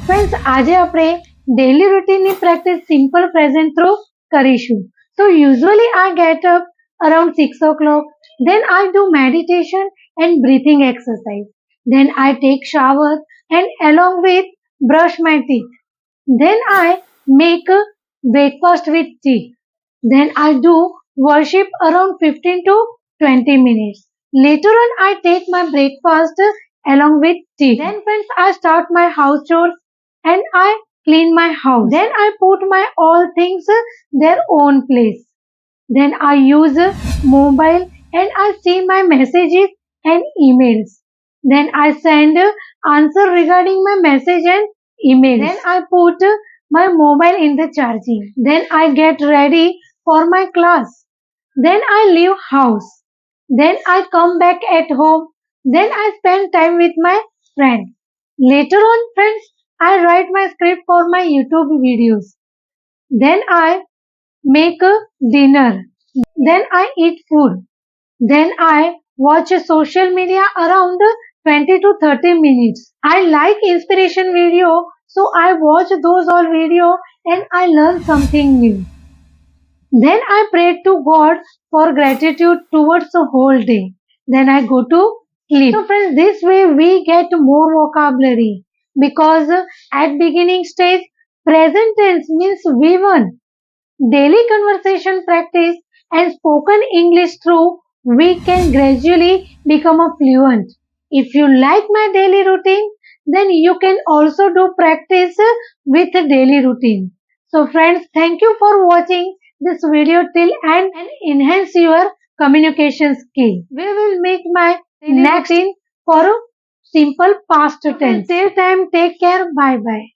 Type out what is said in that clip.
Friends આજે આપણે daily રૂટીનની પ્રેક્ટિસ સિમ્પલ પ્રેઝન્ટ થ્રુ કરીશું. So usually I get up around 6 o'clock. Then I do meditation and breathing exercise. Then I take shower and along with brush my teeth. Then I make a breakfast with tea. Then I do worship around 15 to 20 minutes. Later on I take my breakfast along with tea. Then friends I start my house chores and I clean my house. Then I put my all things their own place. Then I use mobile and I see my messages and emails. Then I send answer regarding my message and emails. Then I put my mobile in the charging. Then I get ready for my class. Then I leave house. Then I come back at home. Then I spend time with my friend. Later on, friends, I write my script for my YouTube videos. Then I make a dinner. Then I eat food. Then I watch a social media around 20 to 30 minutes. I like inspiration video, so I watch those all video and I learn something new. Then I pray to God for gratitude towards the whole day. Then I go to sleep. So friends, this way we get more vocabulary because at beginning stage present tense means V1. Daily conversation practice and spoken English through we can gradually become a fluent. If you like my daily routine, then you can also do practice with a daily routine. So friends, thank you for watching this video till end and enhance your communication skill. We will make my next routine for a simple past tense. Till time, take care. Bye bye.